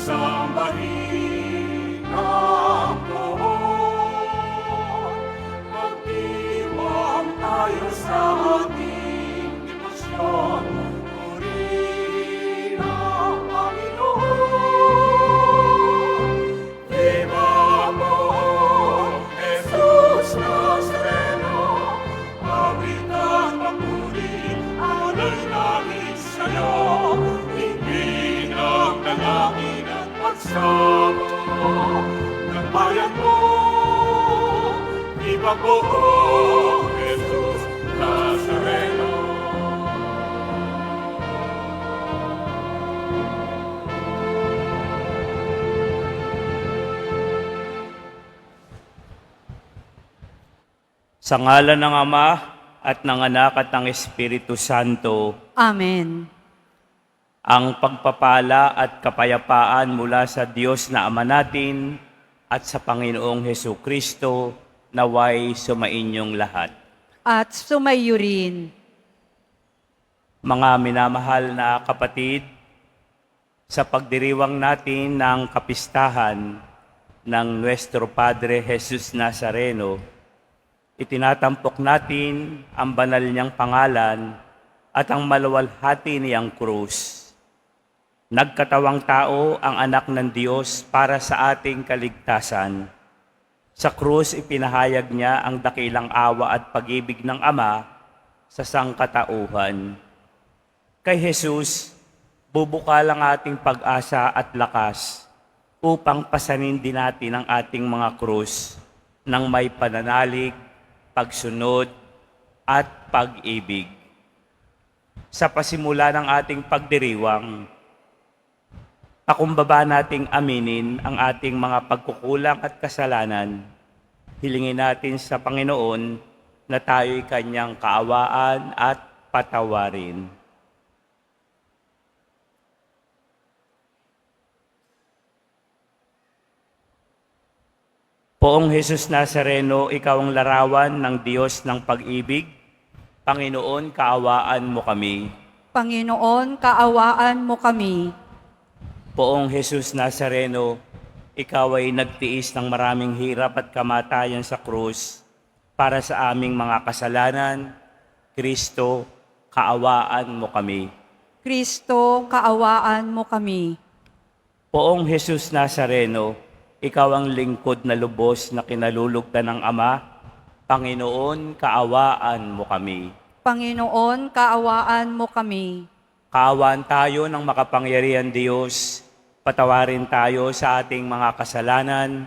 sambahin ang Lord. Magdiwang tayo sa ating deposyon, purihin ang Panginoon. Viva mo, Jesus Nazareno, awit at papuri, alay namin sa'yo. Tingin ang dalangin at pagsamo ng bayan mo. Viva mo, Jesus Nazareno. Sa ngalan ng Ama at ng Anak at ng Espiritu Santo, Amen. ang pagpapala at kapayapaan mula sa Diyos na Ama natin at sa Panginoong Hesukristo naway sumainyong lahat. At sumayo rin. Mga minamahal na kapatid, sa pagdiriwang natin ng kapistahan ng Nuestro Padre Jesus Nazareno, itinatampok natin ang banal niyang pangalan at ang maluwalhati niyang krus. Nagkatawang tao ang anak ng Diyos para sa ating kaligtasan. Sa krus ipinahayag niya ang dakilang awa at pag-ibig ng Ama sa sangkatauhan. Kay Jesus, bubukal ang ating pag-asa at lakas upang pasanin din natin ang ating mga krus ng may pananalig, pagsunod, at pag-ibig. Sa pasimula ng ating pagdiriwang, pakumbaba nating aminin ang ating mga pagkukulang at kasalanan. Hilingin natin sa Panginoon na tayo'y Kanyang kaawaan at patawarin. Poong Jesus Nazareno, ikaw ang larawan ng Diyos ng pag-ibig. Panginoon, kaawaan mo kami. Panginoon, kaawaan mo kami. Poong Jesus Nazareno, ikaw ay nagtiis ng maraming hirap at kamatayan sa krus para sa aming mga kasalanan. Kristo, kaawaan mo kami. Kristo, kaawaan mo kami. Poong Jesus Nazareno, ikaw ang lingkod na lubos na kinalulugdan ng Ama. Panginoon, kaawaan mo kami. Panginoon, kaawaan mo kami. Kaawaan tayo ng makapangyarihan Diyos. Patawarin tayo sa ating mga kasalanan.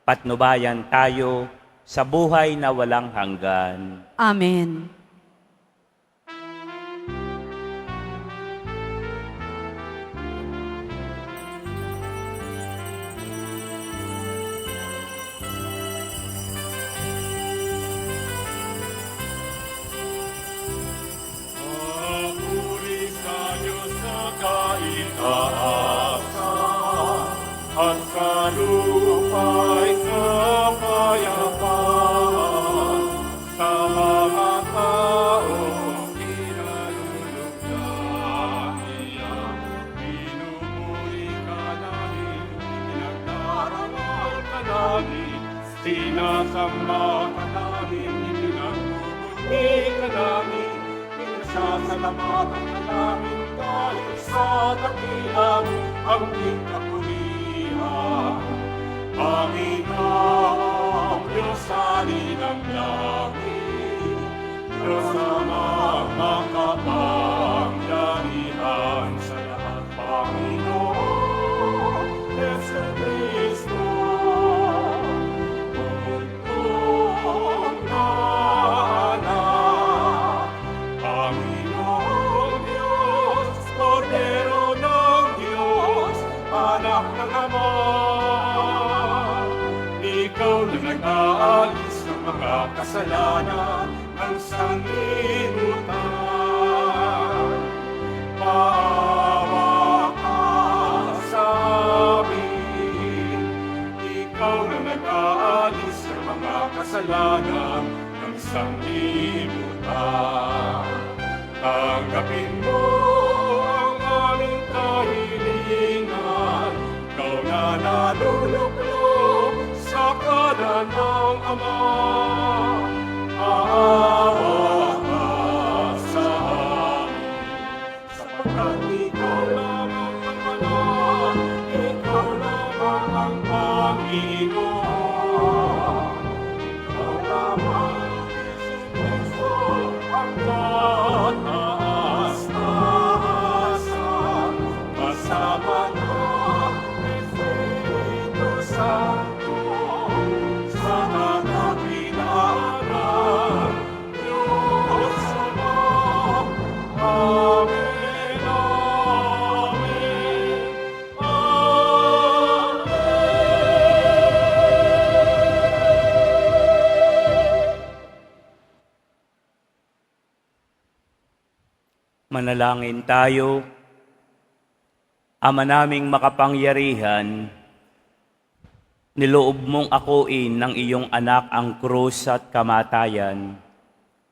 Patnubayan tayo sa buhay na walang hanggan. Amen. Papuri sa Diyos na kaitaasan, at sa lupa'y kapayapaan, sa mga taong kinalulugdan niya. Pinupuri ka namin, pinagdarangal ka namin, sinasamba ka namin, ipinagbubunyi ka namin. Sasalamatan ka namin dahil sa dakilang aming kapulihan. Panginoong Diyos, alin ang langit, Diyos amang makapangyarihan sa lahat. Panginoon, Yesu Cristo, buntong na anak. Panginoong Diyos, Kordero ng Diyos, anak ng Ama. Ikaw na nag-aalis ng mga kasalanan ng sanlibutan. Maawa ka sa amin. Ikaw na nag-aalis ng mga kasalanan ng sanlibutan. Tanggapin mo ang aming kahilingan, Panginoon. Ikaw naman, Jesus Kristo, ang kataas-taasan. Kasama ng Espiritu Santo, sa kadakilaan, Diyos Ama. Amen, amen, amen. Manalangin tayo. Ama naming makapangyarihan, niloob mong akuin ng iyong anak ang krus at kamatayan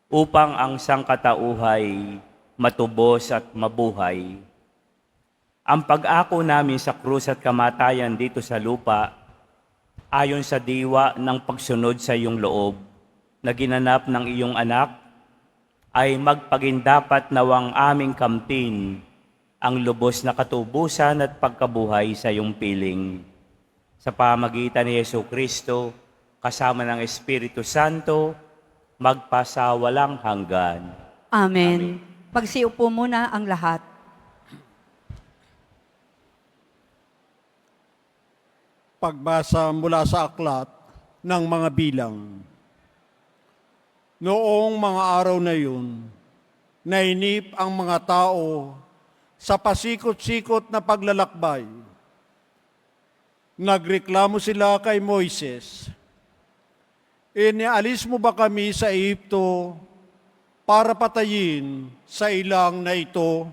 upang ang sangkatauhay matubos at mabuhay. Ang pag-ako namin sa krus at kamatayan dito sa lupa, ayon sa diwa ng pagsunod sa iyong loob na ginanap ng iyong anak, ay magpagindapat nawang aming kamtin ang lubos na katubusan at pagkabuhay sa iyong piling. Sa pamagitan ni Yesu Kristo, kasama ng Espiritu Santo, magpasawalang hanggan. Amen. Pagsiupo muna ang lahat. Pagbasa mula sa aklat ng mga bilang. Noong mga araw na yun, nainip ang mga tao sa pasikot-sikot na paglalakbay. Nagreklamo sila kay Moises, "Inialis mo ba kami sa Ehipto para patayin sa ilang na ito?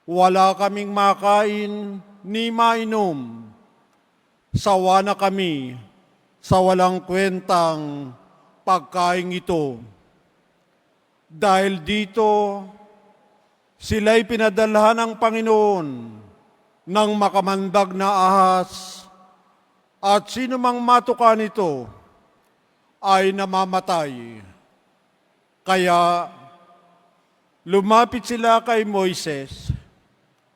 Wala kaming makain ni mainom. Sawa na kami sa walang kwentang pagkain ito." Dahil dito, sila'y pinadalhan ng Panginoon ng makamandag na ahas, at sino mang matuka nito ay namamatay. Kaya lumapit sila kay Moises.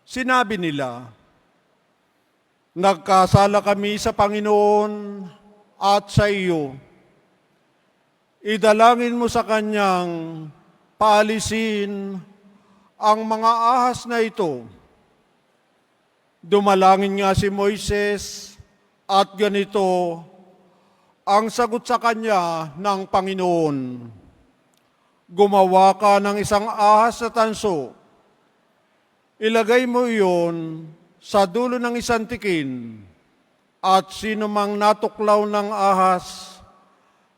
Sinabi nila, "Nagkasala kami sa Panginoon at sa iyo. Idalangin mo sa Kanyang paalisin ang mga ahas na ito." Dumalangin nga si Moises at ganito ang sagot sa kanya ng Panginoon, "Gumawa ka ng isang ahas na tanso. Ilagay mo iyon sa dulo ng isang tikin, at sino mang natuklaw ng ahas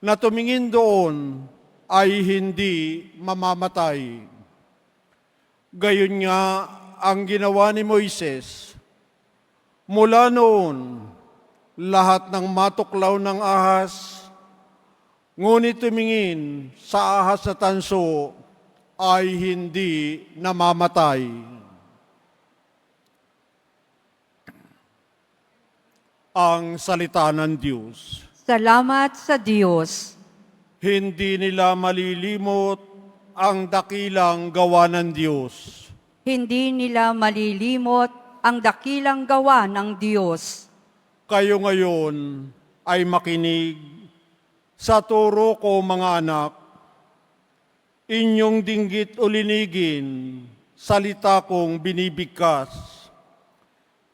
na tumingin doon ay hindi mamamatay." Gayon nga ang ginawa ni Moises. Mula noon, lahat ng matuklaw ng ahas, ngunit tumingin sa ahas na tanso, ay hindi namamatay. Ang salita ng Diyos. Salamat sa Diyos. Hindi nila malilimot ang dakilang gawa ng Diyos. Hindi nila malilimot ang dakilang gawa ng Diyos. Kayo ngayon ay makinig sa turo ko, mga anak. Inyong dinggit o linigin, salita kong binibigkas.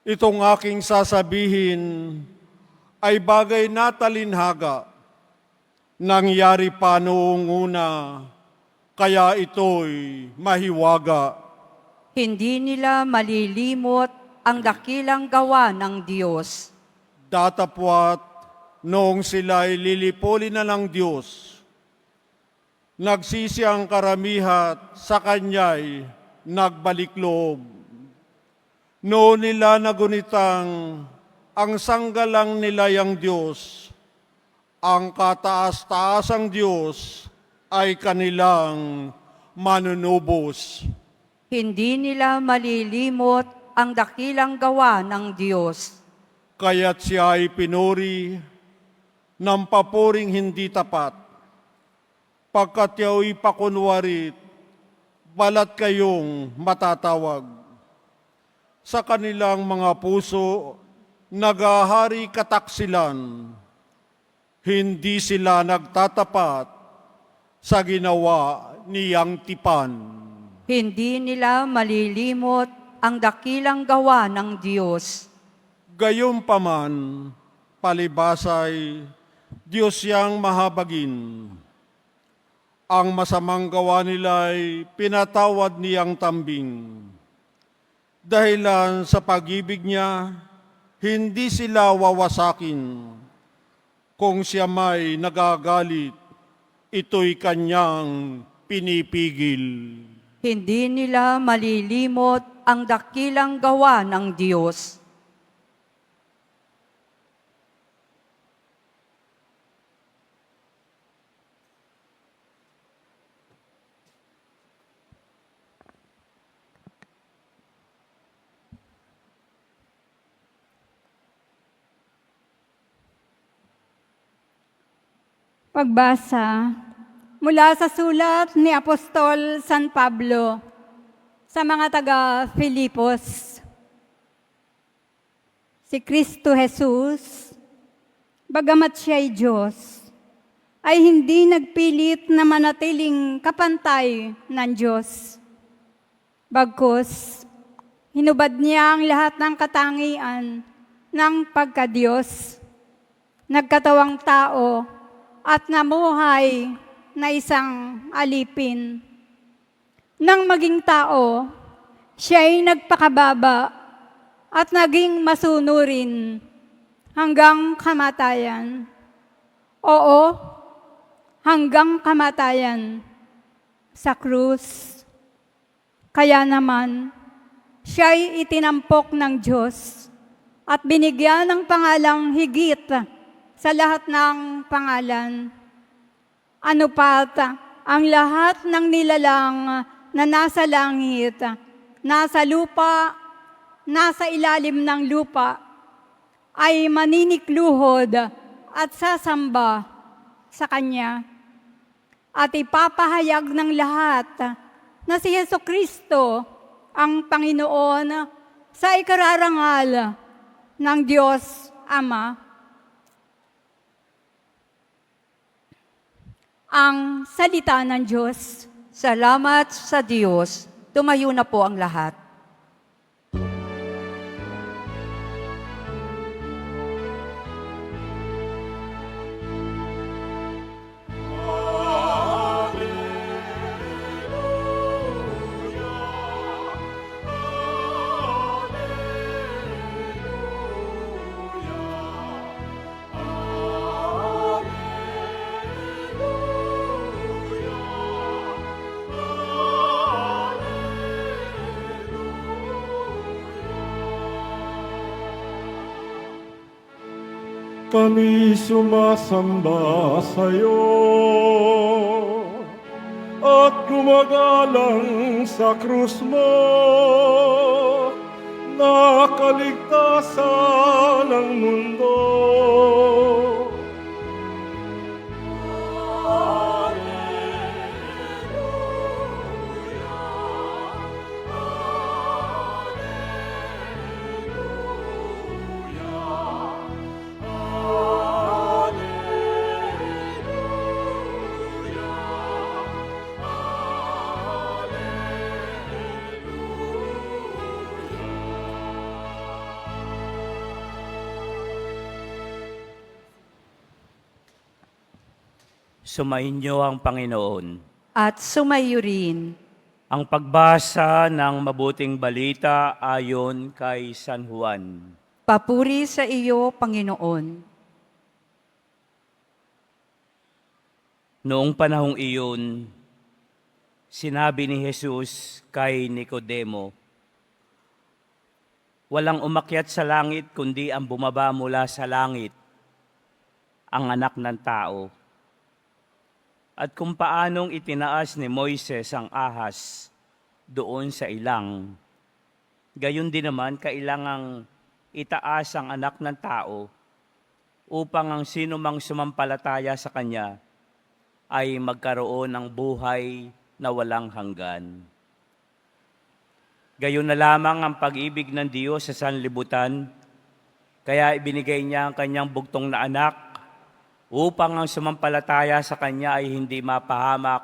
Itong aking sasabihin ay bagay na talinhaga. Nangyari pa noong una, kaya ito'y mahiwaga. Hindi nila malilimot ang dakilang gawa ng Diyos. Datapwat noong sila'y lilipulin na ng Diyos, nagsisi ang karamihat, sa Kanya'y nagbalik loob. Noon nila nagunitang ang sanggalang nilayang Diyos, ang kataas-taasang Diyos ay kanilang manunubos. Hindi nila malilimot ang dakilang gawa ng Diyos. Kaya't siya ay pinuri ng papuring hindi tapat. Pagkat yao'y pakunwarit, balat kayong matatawag. Sa kanilang mga puso, nagahari kataksilan, hindi sila nagtatapat sa ginawa niyang tipan. Hindi nila malilimot ang dakilang gawa ng Diyos. Gayunpaman, palibasay, Diyos yang mahabagin. Ang masamang gawa nila'y pinatawad niyang tambing. Dahilan sa pag-ibig niya, hindi sila wawasakin. Kung siya may nagagalit, ito'y kanyang pinipigil. Hindi nila malilimot ang dakilang gawa ng Diyos. Pagbasa mula sa sulat ni Apostol San Pablo sa mga taga-Filipos. Si Kristo Jesus, bagamat siya'y Diyos, ay hindi nagpilit na manatiling kapantay ng Diyos. Bagkus, hinubad niya ang lahat ng katangian ng pagka-Diyos, nagkatawang tao, at namuhay na isang alipin. Nang maging tao, siya'y nagpakababa at naging masunurin hanggang kamatayan. Oo, hanggang kamatayan sa krus. Kaya naman, siya'y itinampok ng Diyos at binigyan ng pangalang higit sa lahat ng pangalan. Ano pat ang lahat ng nilalang na nasa langit, nasa lupa, nasa ilalim ng lupa, ay maninikluhod at sasamba sa Kanya. At ipapahayag ng lahat na si Jesucristo ang Panginoon sa ikararangal ng Diyos Ama. Ang salita ng Diyos. Salamat sa Diyos. Tumayo na po ang lahat. Kami sumasamba sa iyo at gumagalang sa krus mo na kaligtasan ng mundo. Sumainyo ang Panginoon. At sumayo rin. Ang pagbasa ng mabuting balita ayon kay San Juan. Papuri sa iyo, Panginoon. Noong panahong iyon, sinabi ni Jesus kay Nicodemo, "Walang umakyat sa langit kundi ang bumaba mula sa langit, ang Anak ng Tao. At kung paanong itinaas ni Moises ang ahas doon sa ilang, gayon din naman kailangang itaas ang Anak ng Tao upang ang sino mang sumampalataya sa Kanya ay magkaroon ng buhay na walang hanggan." Gayon na lamang ang pag-ibig ng Diyos sa sanlibutan, Kaya ibinigay niya ang kanyang bugtong na anak upang ang sumampalataya sa kanya ay hindi mapahamak,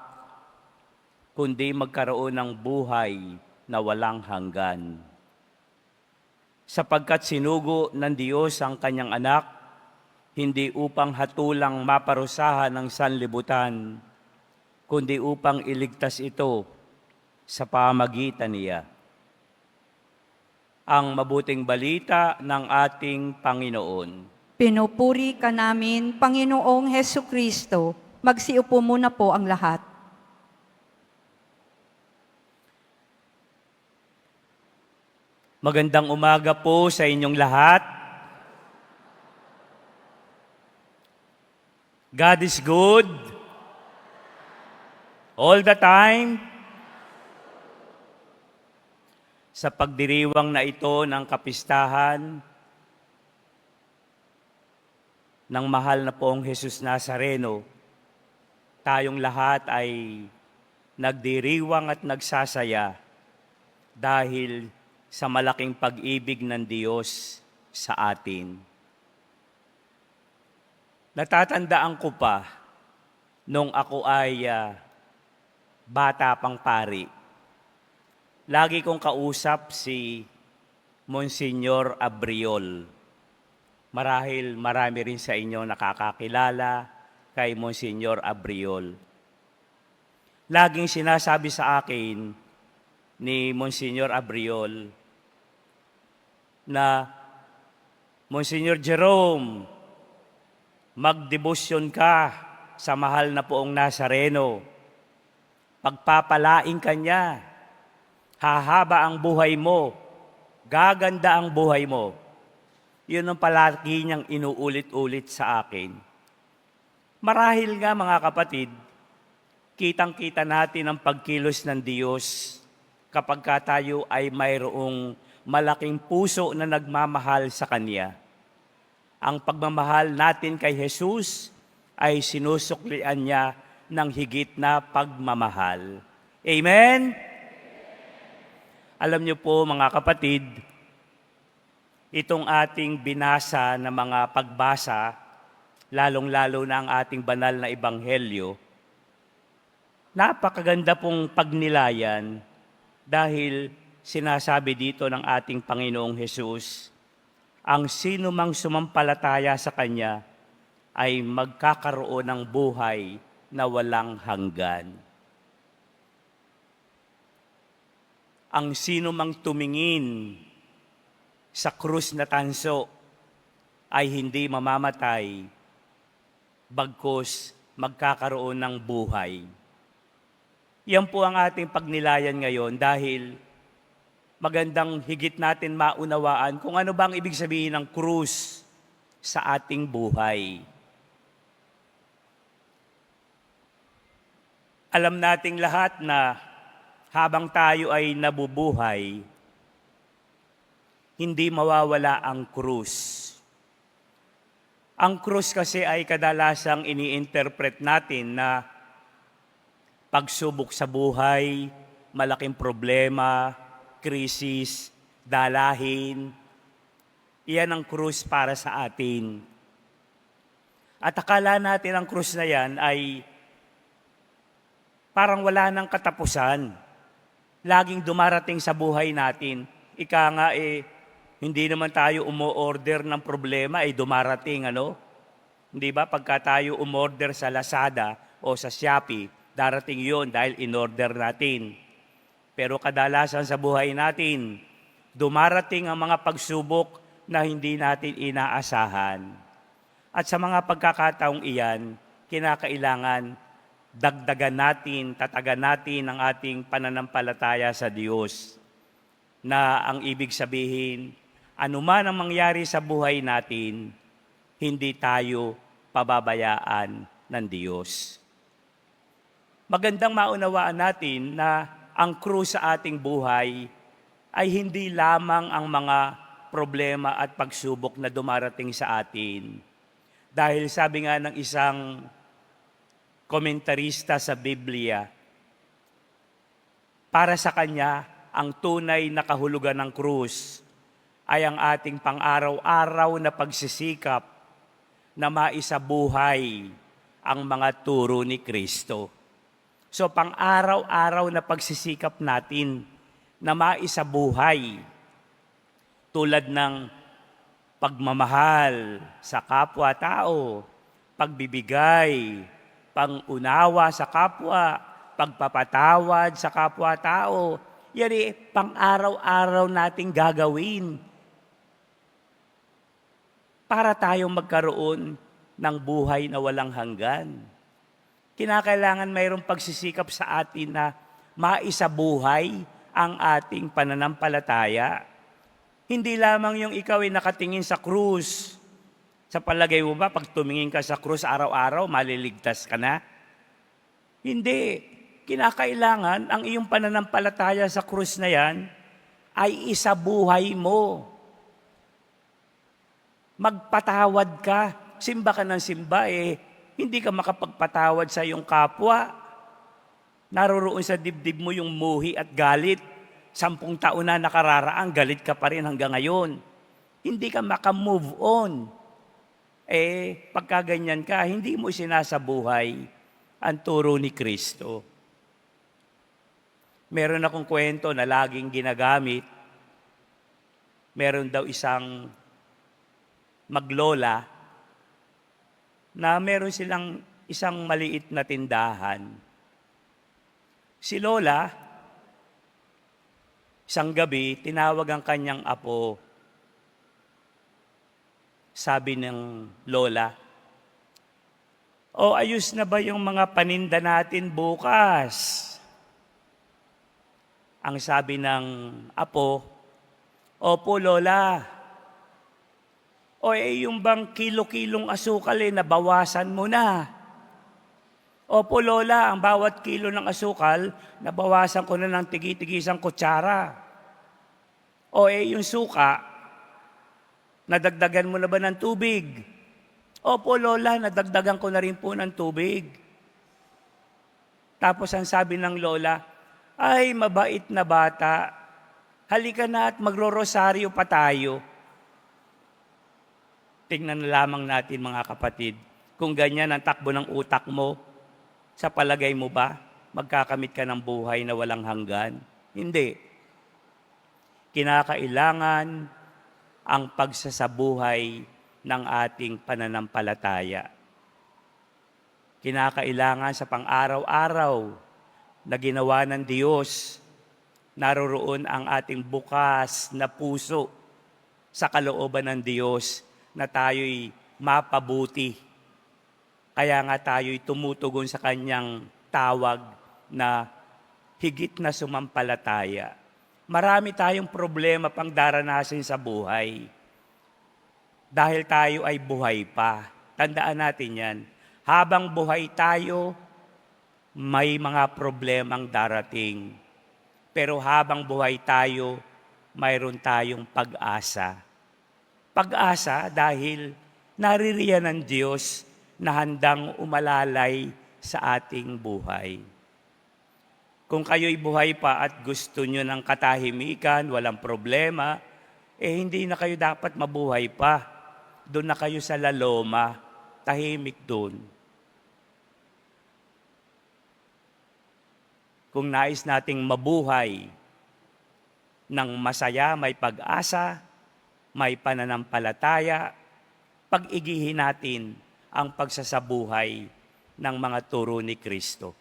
kundi magkaroon ng buhay na walang hanggan. Sapagkat sinugo ng Diyos ang kanyang anak, hindi upang hatulang maparusahan ng sanlibutan, kundi upang iligtas ito sa pamagitan niya. Ang mabuting balita ng ating Panginoon. Pinupuri ka namin, Panginoong Hesu Kristo. Magsiupo muna po ang lahat. Magandang umaga po sa inyong lahat. God is good all the time. Sa pagdiriwang na ito ng kapistahan ng mahal na poong Jesus Nazareno, tayong lahat ay nagdiriwang at nagsasaya dahil sa malaking pag-ibig ng Diyos sa atin. Natatandaan ko pa nung ako ay bata pang pari. Lagi kong kausap si Monsignor Abriol. Marahil marami rin sa inyo nakakakilala kay Monsignor Abriol. Laging sinasabi sa akin ni Monsignor Abriol na, Monsignor Jerome, magdebosyon ka sa mahal na poong Nazareno. Pagpapalain ka niya. Hahaba ang buhay mo, gaganda ang buhay mo. Yun ang palagi niyang inuulit-ulit sa akin. Marahil nga mga kapatid, kitang-kita natin ang pagkilos ng Diyos kapag tayo ay mayroong malaking puso na nagmamahal sa Kanya. Ang pagmamahal natin kay Jesus ay sinusuklian niya ng higit na pagmamahal. Amen? Alam niyo po mga kapatid, itong ating binasa na mga pagbasa, lalong-lalo na ang ating banal na ebanghelyo, napakaganda pong pagnilayan dahil sinasabi dito ng ating Panginoong Hesus, ang sino mang sumampalataya sa Kanya ay magkakaroon ng buhay na walang hanggan. Ang sino mang tumingin sa krus na tanso ay hindi mamamatay, bagkus magkakaroon ng buhay. Yan po ang ating pagnilayan ngayon dahil magandang higit natin maunawaan kung ano bang ibig sabihin ng krus sa ating buhay. Alam nating lahat na habang tayo ay nabubuhay, hindi mawawala ang krus. Ang krus kasi ay kadalasang ini-interpret natin na pagsubok sa buhay, malaking problema, krisis, dalahin. Iyan ang krus para sa atin. At akala natin ang krus na yan ay parang wala nang katapusan. Laging dumarating sa buhay natin. Ika nga hindi naman tayo umo-order ng problema, dumarating, ano? Hindi ba? Pagka tayo umorder sa Lazada o sa Shopee, darating yon dahil in-order natin. Pero kadalasan sa buhay natin, dumarating ang mga pagsubok na hindi natin inaasahan. At sa mga pagkakataong iyan, kinakailangan dagdagan natin, tatagan natin ang ating pananampalataya sa Diyos. Na ang ibig sabihin, anuman ang mangyari sa buhay natin, hindi tayo pababayaan ng Diyos. Magandang maunawaan natin na ang krus sa ating buhay ay hindi lamang ang mga problema at pagsubok na dumarating sa atin. Dahil sabi nga ng isang komentarista sa Biblia, para sa kanya, ang tunay na kahulugan ng krus ay ang ating pang-araw-araw na pagsisikap na maisabuhay ang mga turo ni Kristo. So pang-araw-araw na pagsisikap natin na maisabuhay tulad ng pagmamahal sa kapwa-tao, pagbibigay, pangunawa sa kapwa, pagpapatawad sa kapwa-tao. Yan pang-araw-araw nating gagawin para tayong magkaroon ng buhay na walang hanggan. Kinakailangan mayroong pagsisikap sa atin na maisabuhay ang ating pananampalataya. Hindi lamang yung ikaw ay nakatingin sa krus. Sa palagay mo ba, pag tumingin ka sa krus araw-araw, maliligtas ka na? Hindi. Kinakailangan ang iyong pananampalataya sa krus na yan ay isabuhay mo. Magpatawad ka. Simba ka ng simba hindi ka makapagpatawad sa iyong kapwa. Naroroon sa dibdib mo yung muhi at galit. 10 taon na nakararaan, galit ka pa rin hanggang ngayon. Hindi ka makamove on. Pagka ganyan ka, hindi mo sinasabuhay ang turo ni Kristo. Meron akong kwento na laging ginagamit. Meron daw isang maglola na meron silang isang maliit na tindahan. Si Lola, isang gabi, tinawag ang kanyang apo. Sabi ng Lola, ayos na ba yung mga paninda natin bukas? Ang sabi ng apo, opo Lola. Yung bang kilo-kilong asukal nabawasan mo na? Opo Lola, ang bawat kilo ng asukal, nabawasan ko na ng tigi-tigisang kutsara. Yung suka, nadagdagan mo na ba ng tubig? Opo Lola, nadagdagan ko na rin po ng tubig. Tapos ang sabi ng Lola, ay mabait na bata, halika na at magro-rosaryo pa tayo. Tingnan na lamang natin mga kapatid, kung ganyan ang takbo ng utak mo, sa palagay mo ba, magkakamit ka ng buhay na walang hanggan? Hindi. Kinakailangan ang pagsasabuhay ng ating pananampalataya. Kinakailangan sa pang-araw-araw na ginawa ng Diyos, naroroon ang ating bukas na puso sa kalooban ng Diyos na tayo'y mapabuti. Kaya nga tayo'y tumutugon sa kanyang tawag na higit na sumampalataya. Marami tayong problema pang daranasin sa buhay. Dahil tayo ay buhay pa. Tandaan natin yan. Habang buhay tayo, may mga problemang darating. Pero habang buhay tayo, mayroon tayong pag-asa. Pag-asa dahil naririyan ng Diyos na handang umalalay sa ating buhay. Kung kayo'y buhay pa at gusto nyo ng katahimikan, walang problema, hindi na kayo dapat mabuhay pa. Doon na kayo sa laloma, tahimik doon. Kung nais nating mabuhay ng masaya, may pag-asa, may pananampalataya, pag-igihin natin ang pagsasabuhay ng mga turo ni Kristo.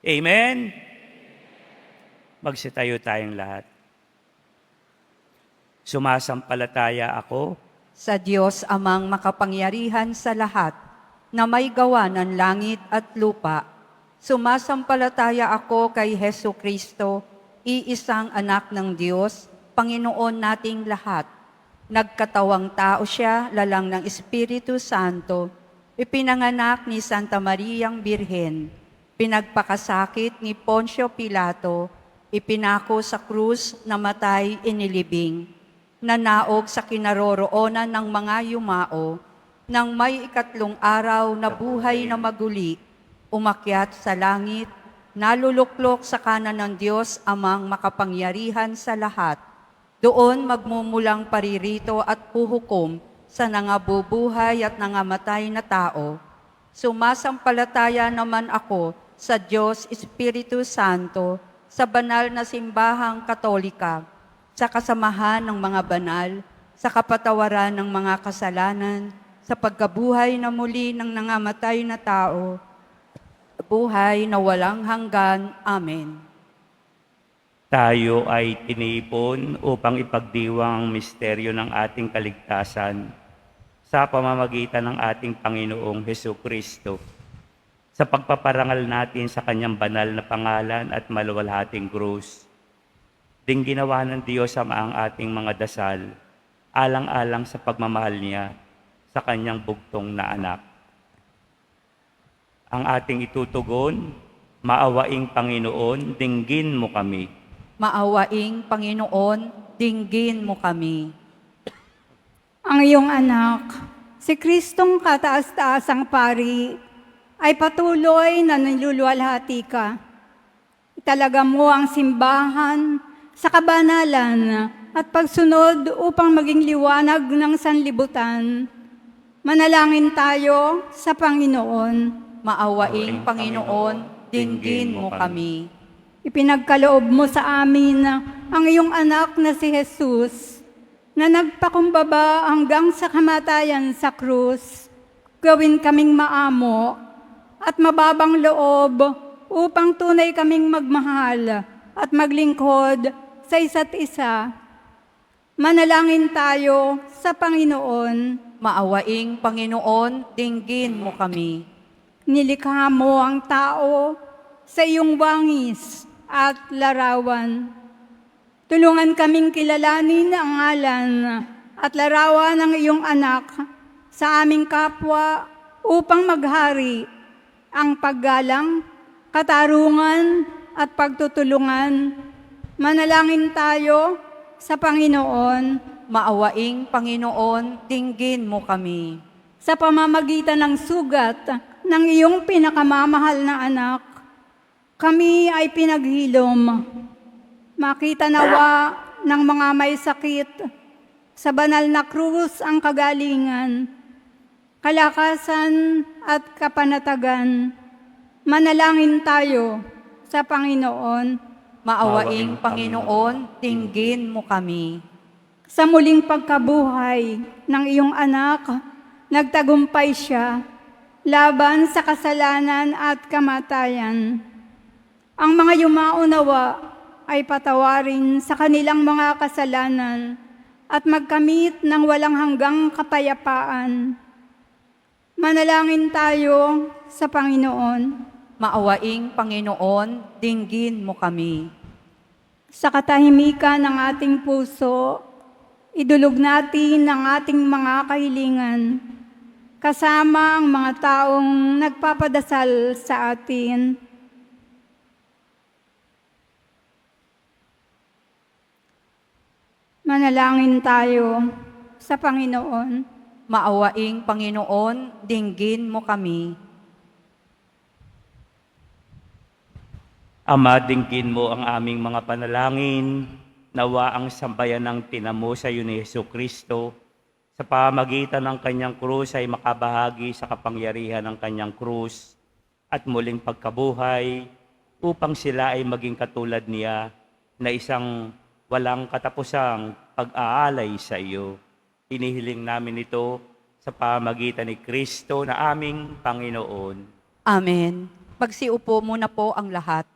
Amen? Magsitayo tayong lahat. Sumasampalataya ako Sa Diyos amang makapangyarihan sa lahat, na may gawa ng langit at lupa. Sumasampalataya ako kay Hesu Kristo, iisang anak ng Diyos, Panginoon nating lahat. Nagkatawang tao siya, lalang ng Espiritu Santo, ipinanganak ni Santa Mariang Birhen, pinagpakasakit ni Poncio Pilato, ipinako sa krus, namatay, inilibing, nanaog sa kinaroroonan ng mga yumao, nang may 3 araw na buhay na maguli, umakyat sa langit, naluluklok sa kanan ng Diyos amang makapangyarihan sa lahat, Doon magmumulang paririto at huhukom sa nangabubuhay at nangamatay na tao. Sumasampalataya naman ako sa Diyos Espiritu Santo, sa banal na simbahang Katolika, sa kasamahan ng mga banal, sa kapatawaran ng mga kasalanan, sa pagkabuhay na muli ng nangamatay na tao, buhay na walang hanggan. Amen. Tayo ay tinipon upang ipagdiwang ang misteryo ng ating kaligtasan sa pamamagitan ng ating Panginoong Hesukristo. Sa pagpaparangal natin sa kanyang banal na pangalan at maluwalhating krus, ding ginawa ng Diyos Ama ang ating mga dasal, alang-alang sa pagmamahal niya sa kanyang bugtong na anak. Ang ating itutugon, maawaing Panginoon, dinggin mo kami. Maawaing Panginoon, dinggin mo kami. Ang iyong anak, si Kristong kataas-taasang pari, ay patuloy na niluluwalhati ka. Italaga mo ang simbahan sa kabanalan at pagsunod upang maging liwanag ng sanlibutan. Manalangin tayo sa Panginoon. Maawaing Panginoon, dinggin mo kami. Ipinagkaloob mo sa amin ang iyong anak na si Jesus, na nagpakumbaba hanggang sa kamatayan sa krus. Gawin kaming maamo at mababang loob upang tunay kaming magmahal at maglingkod sa isa't isa. Manalangin tayo sa Panginoon. Maawaing Panginoon, dinggin mo kami. Nilikha mo ang tao sa iyong wangis at larawan. Tulungan kaming kilalanin ang ngalan at larawan ng iyong anak sa aming kapwa upang maghari ang paggalang, katarungan at pagtutulungan. Manalangin tayo sa Panginoon. Maawaing Panginoon, dinggin mo kami. Sa pamamagitan ng sugat ng iyong pinakamamahal na anak, kami ay pinaghilom. Makita nawa ng mga may sakit sa banal na krus ang kagalingan, kalakasan at kapanatagan. Manalangin tayo sa Panginoon. Maawaing Panginoon, dinggin mo kami. Sa muling pagkabuhay ng iyong anak, nagtagumpay siya laban sa kasalanan at kamatayan. Ang mga yumaunawa ay patawarin sa kanilang mga kasalanan at magkamit ng walang hanggang kapayapaan. Manalangin tayo sa Panginoon. Maawaing Panginoon, dinggin mo kami. Sa katahimikan ng ating puso, idulog natin ang ating mga kahilingan, kasama ang mga taong nagpapadasal sa atin. Manalangin tayo sa Panginoon. Maawaing Panginoon, dinggin mo kami. Ama, dinggin mo ang aming mga panalangin, nawa ang sambayan ng tinamo sa iyo ni Hesukristo, sa pamagitan ng kanyang krus ay makabahagi sa kapangyarihan ng kanyang krus at muling pagkabuhay upang sila ay maging katulad niya na isang walang katapusang pag-aalay sa iyo. Inihiling namin ito sa pamagitan ni Kristo na aming Panginoon. Amen. Magsiupo muna po ang lahat.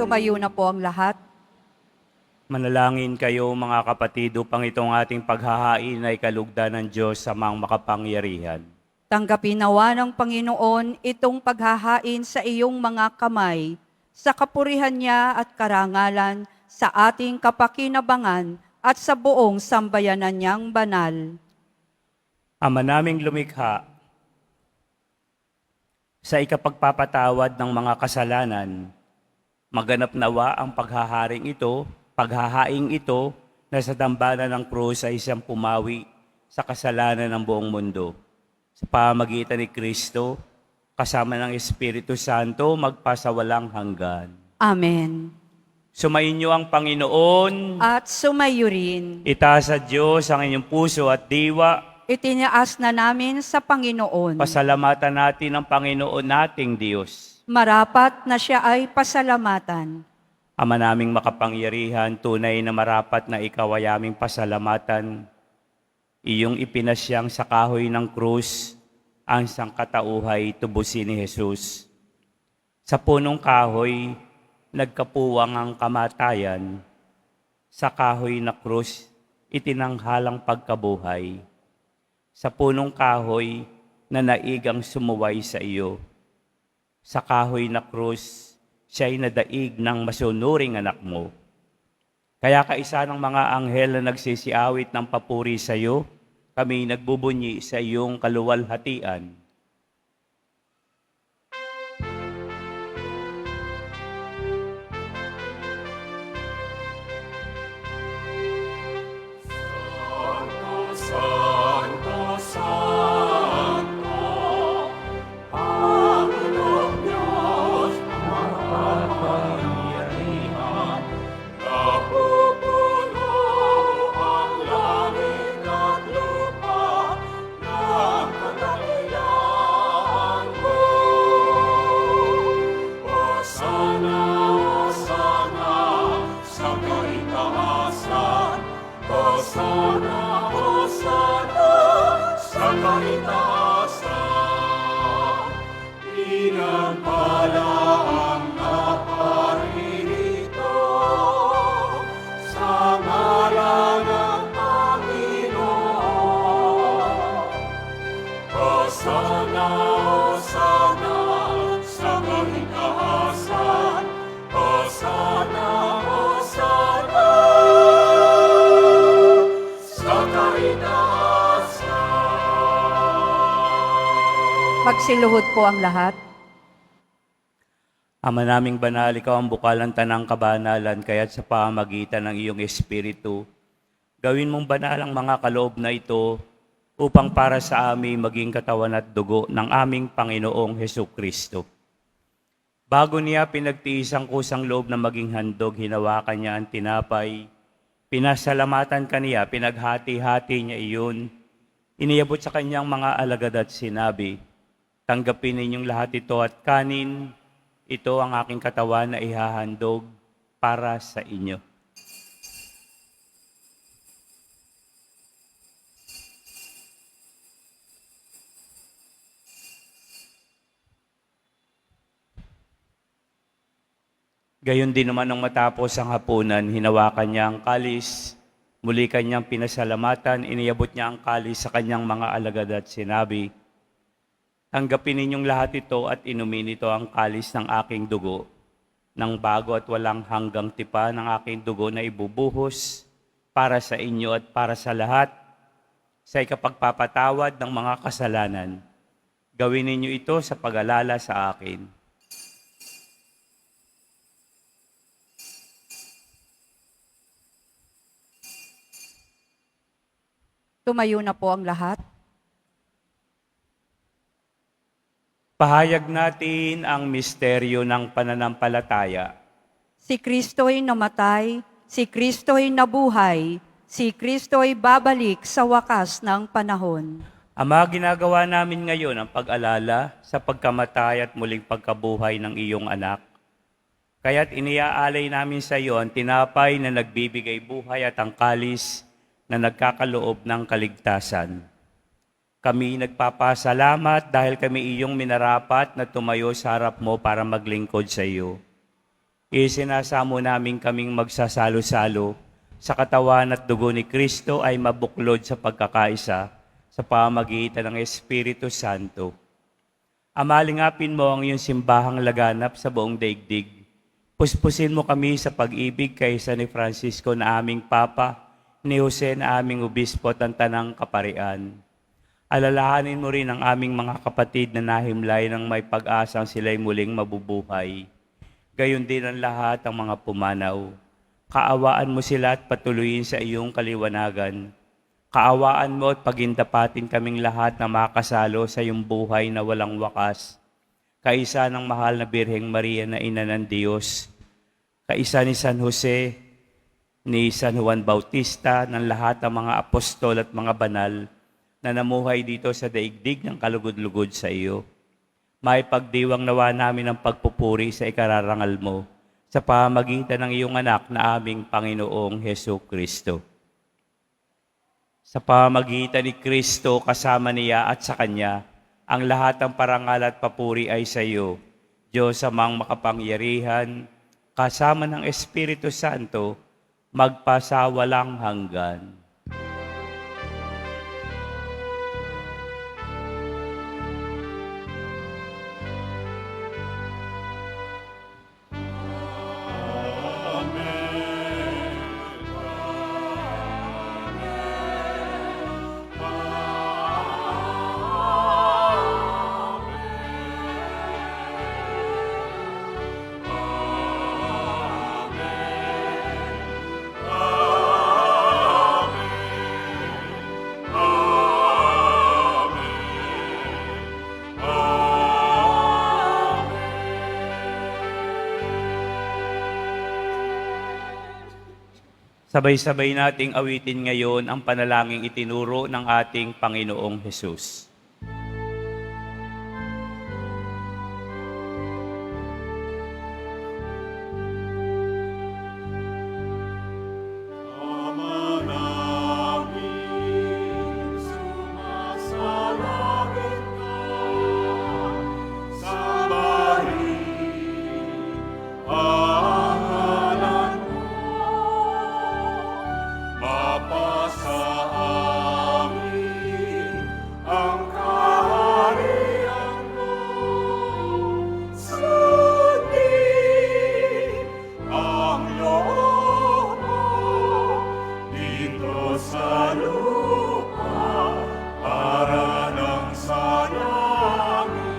Tumayo na po ang lahat. Manalangin kayo mga kapatid upang itong ating paghahain ay kalugdan ng Diyos sa mga makapangyarihan. Tanggapin nawa ng Panginoon itong paghahain sa iyong mga kamay, sa kapurihan niya at karangalan, sa ating kapakinabangan at sa buong sambayanan niyang banal. Ama naming lumikha, sa ikapagpapatawad ng mga kasalanan, maganap nawa ang paghahaing ito na sa dambana ng krus ay siyang pumawi sa kasalanan ng buong mundo. Sa pamagitan ni Kristo, kasama ng Espiritu Santo, magpasawalang hanggan. Amen. Sumainyo ang Panginoon, At sumayo rin. itaas sa Diyos ang inyong puso at diwa. Itinaas na namin sa Panginoon. Pasalamatan natin ang Panginoon nating Diyos. Marapat na siya ay pasalamatan. Ama naming makapangyarihan, tunay na marapat na ikaw ay aming pasalamatan. Iyong ipinasyang sa kahoy ng krus ang sangkatauhay tubusin ni Jesus. Sa punong kahoy, nagkapuwang ang kamatayan. Sa kahoy na krus, itinanghalang pagkabuhay. Sa punong kahoy na naigang sumuway sa iyo. Sa kahoy na krus, siya'y nadaig ng masunuring anak mo. Kaya kaisa ng mga anghel na nagsisiawit ng papuri sa iyo, kami nagbubunyi sa iyong kaluwalhatian. Santo, Santo, Panginoong Diyos, makapangyarihan, napupuno ang langit at lupa ng kadakilaan mo. Hosana, Hosana, sa kaitaasan, Hosana, Hosana, sa kaitaasan. Pinagpala ang naparirito sa ngalan ng Panginoon. Hosana, Hosana, sa kaitaasan. Hosana, Hosana, sa kaitaasan. Magsiluhod po ang lahat. Ama naming banal, ikaw ang bukal ng tanang kabanalan, kaya't sa pamagitan ng iyong Espiritu, gawin mong banal ang mga kaloob na ito upang para sa amin maging katawan at dugo ng aming Panginoong Hesukristo. Bago niya pinagtiis ang kusang loob na maging handog, hinawakan niya ang tinapay, pinasalamatan kaniya, pinaghati-hati niya iyon, iniabot sa kanyang mga alagad at sinabi, tanggapin ninyong lahat ito at kanin, ito ang aking katawan na ihahandog para sa inyo. Gayon din naman nang matapos ang hapunan, hinawakan niya ang kalis, muli kanyang pinasalamatan, iniabot niya ang kalis sa kanyang mga alagad at sinabi, tanggapin ninyong lahat ito at inumin ito ang kalis ng aking dugo, ng bago at walang hanggang tipa ng aking dugo na ibubuhos para sa inyo at para sa lahat, sa ikapagpapatawad ng mga kasalanan. Gawin ninyo ito sa pag-alala sa akin. Tumayo na po ang lahat. Pahayag natin ang misteryo ng pananampalataya. Si Kristo'y namatay, si Kristo'y nabuhay, si Kristo'y babalik sa wakas ng panahon. Ama, ginagawa namin ngayon ang pag-alala sa pagkamatay at muling pagkabuhay ng iyong anak. Kaya't iniaalay namin sa iyo ang tinapay na nagbibigay buhay at ang kalis na nagkakaloob ng kaligtasan. Kami nagpapasalamat dahil kami iyong minarapat na tumayo sa harap mo para maglingkod sa iyo. Isinasamo namin kaming magsasalo-salo sa katawan at dugo ni Kristo ay mabuklod sa pagkakaisa sa pamagitan ng Espiritu Santo. Amalingapin mo ang iyong simbahang laganap sa buong daigdig. Puspusin mo kami sa pag-ibig kaysa ni Francisco na aming Papa, ni Jose na aming Obispo at ang Tanang Kaparian. Alalahanin mo rin ang aming mga kapatid na nahimlay ng may pag-asang sila'y muling mabubuhay. Gayon din ang lahat ng mga pumanaw. Kaawaan mo sila at patuloyin sa iyong kaliwanagan. Kaawaan mo at pagindapatin kaming lahat na makasalo sa iyong buhay na walang wakas. Kaisa ng mahal na Birheng Maria na Ina ng Diyos. Kaisa ni San Jose, ni San Juan Bautista, ng lahat ng mga apostol at mga banal na namuhay dito sa daigdig ng kalugod-lugod sa iyo. May pagdiwang nawa namin ang pagpupuri sa ikararangal mo sa pamagitan ng iyong anak na aming Panginoong Hesu Kristo. Sa pamagitan ni Kristo, kasama niya at sa Kanya, ang lahat ng parangal at papuri ay sa iyo, Diyos amang makapangyarihan, kasama ng Espiritu Santo, magpasawalang hanggan. Sabay-sabay nating awitin ngayon ang panalangin itinuro ng ating Panginoong Hesus. Ama namin, sumasalangit ka, sambahin ang ngalan mo, mapasa amin ang kaharian mo, sundin ang loob mo dito sa lupa para nang sa langit.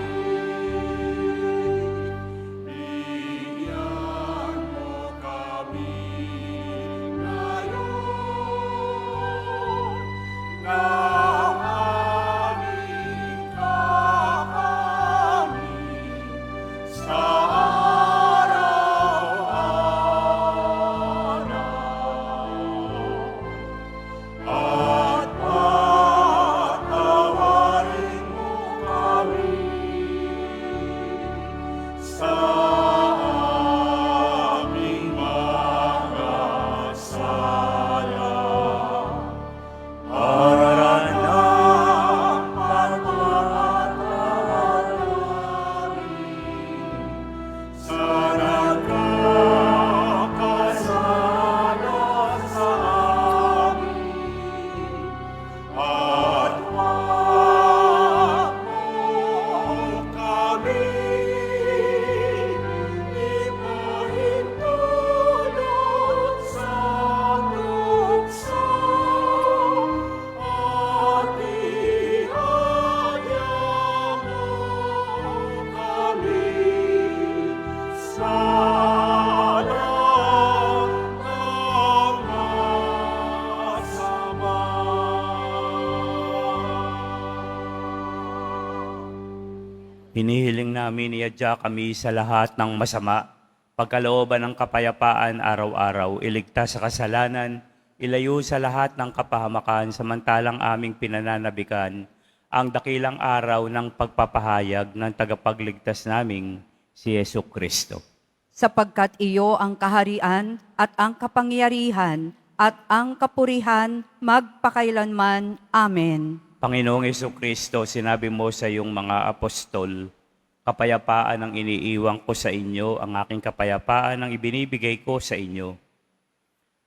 Bigyan mo kami ngayon ng aming kakanin sa araw-araw. At patawarin mo kami sa aming mga sala, para nang mapapatawad namin sa nagkakasala sa amin. At huwag mo kami ipahintulot sa tukso, at ihadya mo kami sa lahat ng masama. Hinihiling namin iadya kami sa lahat ng masama, pagkalooban ng kapayapaan araw-araw, iligtas sa kasalanan, ilayo sa lahat ng kapahamakan, samantalang aming pinananabikan ang dakilang araw ng pagpapahayag ng tagapagligtas naming si Yesu Kristo. Sapagkat iyo ang kaharian at ang kapangyarihan at ang kapurihan magpakailanman. Amen. Panginoong Yesu Kristo, sinabi mo sa iyong mga apostol, Kapayapaan ang iniiwan ko sa inyo, ang aking kapayapaan ang ibinibigay ko sa inyo.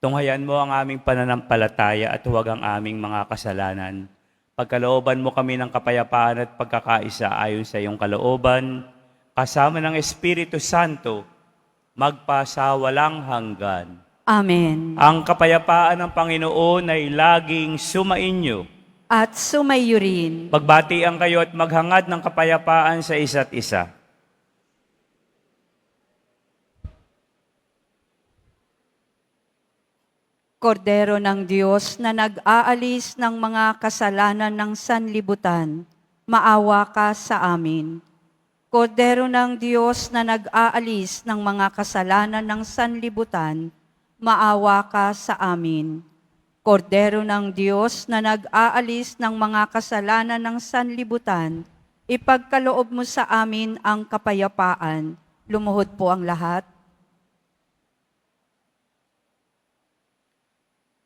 Tunghayan mo ang aming pananampalataya at huwag ang aming mga kasalanan. Pagkalooban mo kami ng kapayapaan at pagkakaisa ayon sa iyong kalooban, kasama ng Espiritu Santo, magpasawalang hanggan. Amen. Ang kapayapaan ng Panginoon ay laging sumainyo. At sumayo rin. Magbatian kayo at maghangad ng kapayapaan sa isa't isa. Kordero ng Diyos na nag-aalis ng mga kasalanan ng sanlibutan, maawa ka sa amin. Kordero ng Diyos na nag-aalis ng mga kasalanan ng sanlibutan, maawa ka sa amin. Kordero ng Diyos na nag-aalis ng mga kasalanan ng sanlibutan, ipagkaloob mo sa amin ang kapayapaan. Lumuhod po ang lahat.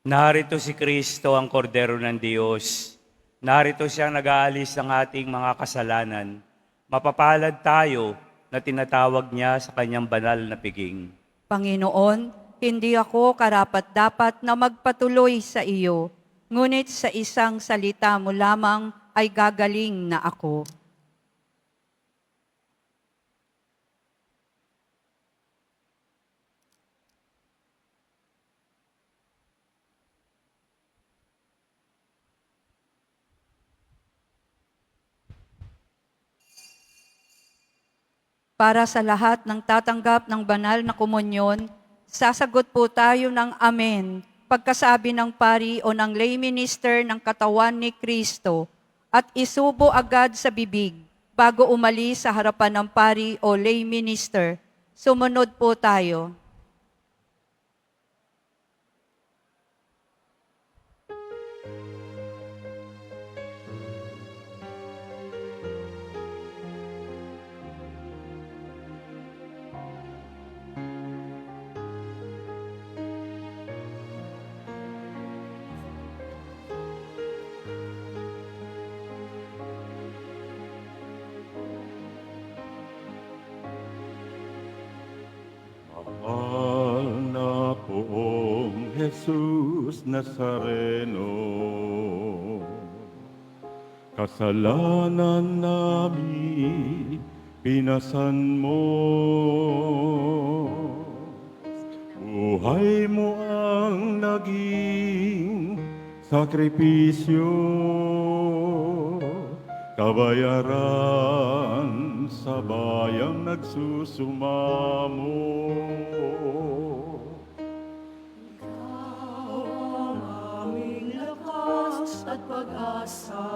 Narito si Kristo, ang Kordero ng Diyos. Narito siyang nag-aalis ng ating mga kasalanan. Mapapalad tayo na tinatawag niya sa kanyang banal na piging. Panginoon, hindi ako karapat-dapat na magpatuloy sa iyo, ngunit sa isang salita mo lamang ay gagaling na ako. Para sa lahat ng tatanggap ng banal na komunyon, sasagot po tayo ng Amen pagkasabi ng pari o ng lay minister ng katawan ni Kristo at isubo agad sa bibig bago umalis sa harapan ng pari o lay minister. Sumunod po tayo. Mahal na poong Jesus Nazareno, kasalanan namin pinasan mo. Buhay mo ang naging sakripisyo, kabayaran sa bayang nagsusumamo. Ikaw ang aming lakas at pag-asa,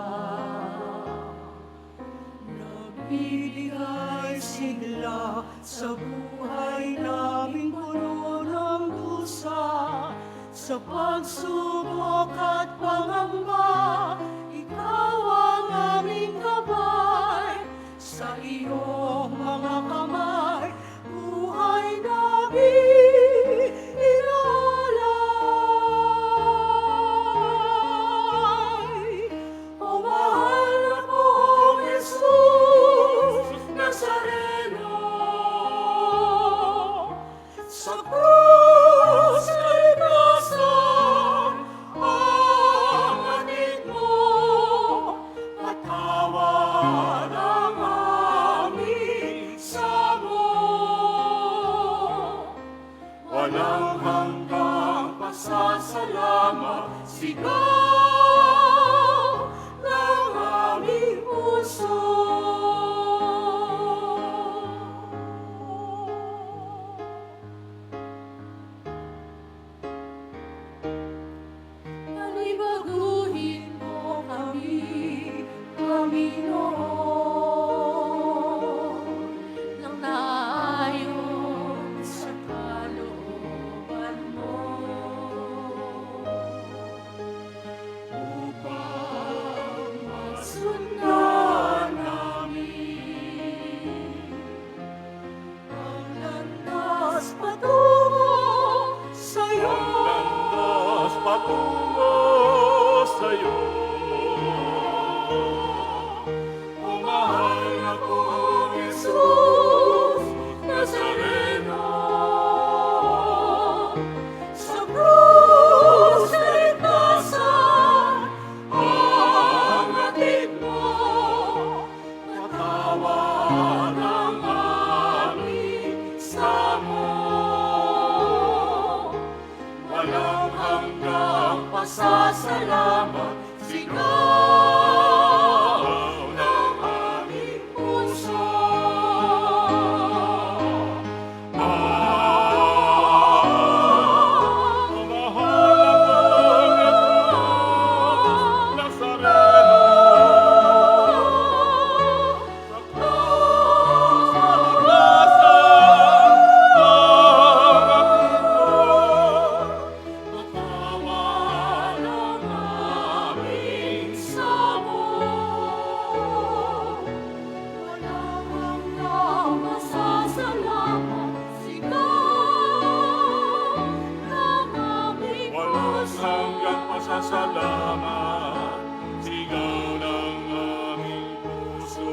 nagbibigay sigla sa buhay naming puno ng dusa. Sa pagsubok at pangamba, ikaw ang aming gabay. Sa iyong mga kamay, buhay namin inalay. O mahal na poong Jesus Nazareno, sa krus kaligtasan ang anit mo, patawad ang aming samo. Walang hanggang pasasalamat, sigaw ng aming puso. Panibaguhin mo kami, Panginoon, nang naayon sa kalooban mo. Upang masundan namin ang landas patungo sa'yo. Landas patungo sa'yo. O mahal na poong Jesus masasalamat, sigaw ng aming puso. Salamat, sigaw ng aming puso.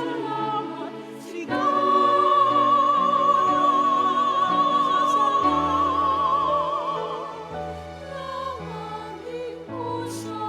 Masasalamat, sigaw ng aming puso.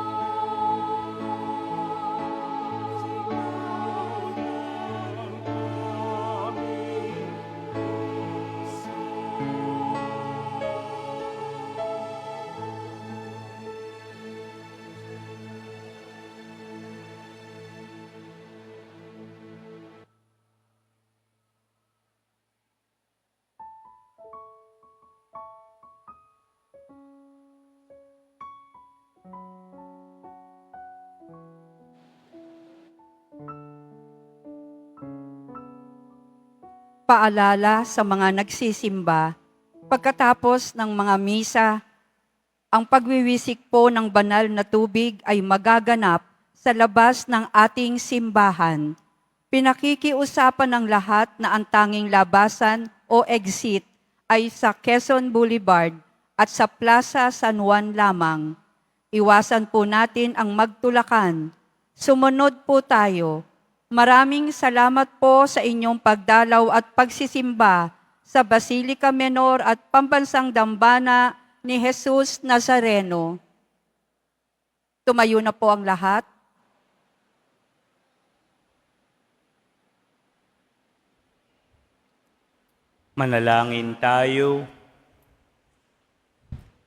Paalala sa mga nagsisimba, pagkatapos ng mga misa, ang pagwiwisik po ng banal na tubig ay magaganap sa labas ng ating simbahan. Pinakikiusapan ng lahat na ang tanging labasan o exit ay sa Quezon Boulevard at sa Plaza San Juan lamang. Iwasan po natin ang magtulakan. Sumunod po tayo. Maraming salamat po sa inyong pagdalaw at pagsisimba sa Basilica Menor at Pambansang Dambana ni Jesus Nazareno. Tumayo na po ang lahat. Manalangin tayo.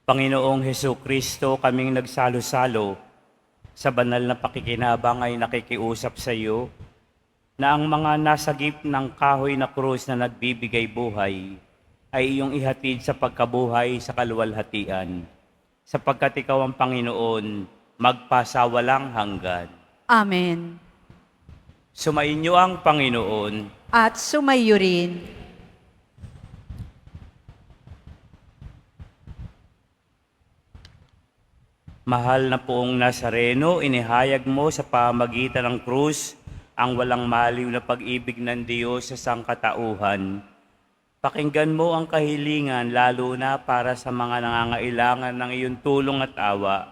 Panginoong Hesukristo, kaming nagsalo-salo sa banal na pakikinabang ay nakikiusap sa iyo na ang mga nasagip ng kahoy na krus na nagbibigay buhay ay iyong ihatid sa pagkabuhay sa kaluwalhatian, sapagkat ikaw ang Panginoon, magpasawalang hanggan. Amen. Sumainyo ang Panginoon. At sumayo rin. Mahal na Poong Nazareno, inihayag mo sa pamagitan ng krus ang walang maliw na pag-ibig ng Diyos sa sangkatauhan. Pakinggan mo ang kahilingan lalo na para sa mga nangangailangan ng iyong tulong at awa.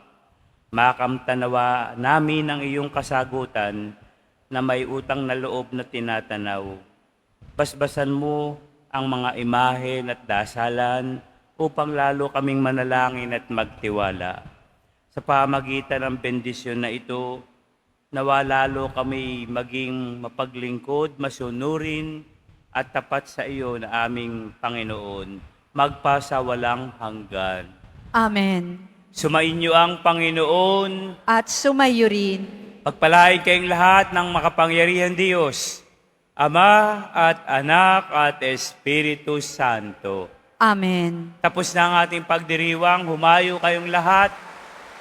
Makamtanawa namin ang iyong kasagutan na may utang na loob na tinatanaw. Basbasan mo ang mga imahen at dasalan upang lalo kaming manalangin at magtiwala. Sa pamagitan ng bendisyon na ito, nawa lalo kami maging mapaglingkod, masunurin at tapat sa iyo na aming Panginoon, magpasawalang hanggan. Amen. Sumainyo ang Panginoon. At sumayo rin. Pagpalain kayong lahat ng makapangyarihan Diyos, Ama at Anak at Espiritu Santo. Amen. Tapos na ang ating pagdiriwang, humayo kayong lahat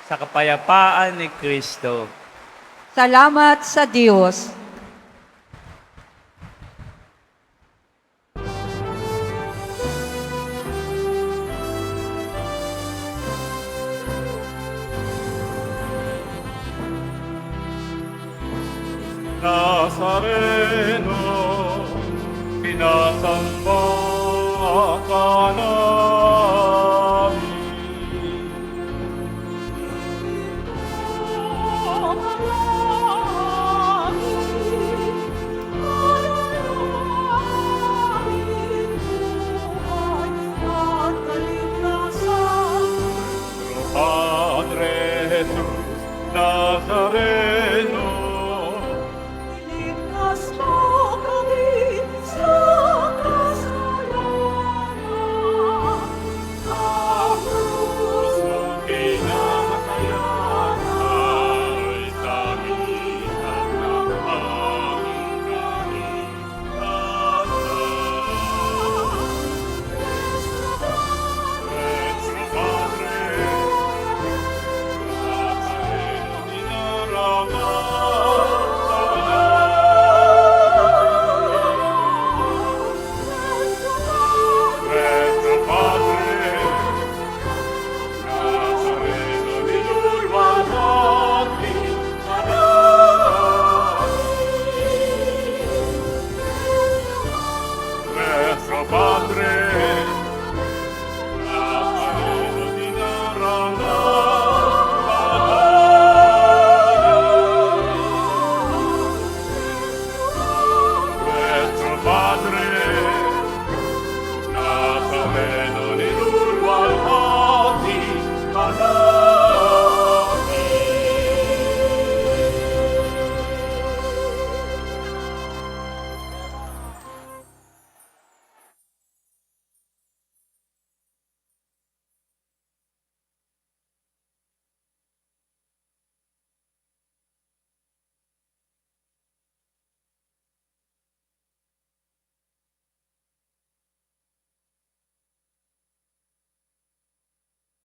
sa kapayapaan ni Kristo. Salamat sa Diyos. Nazareno, pinasamba ka na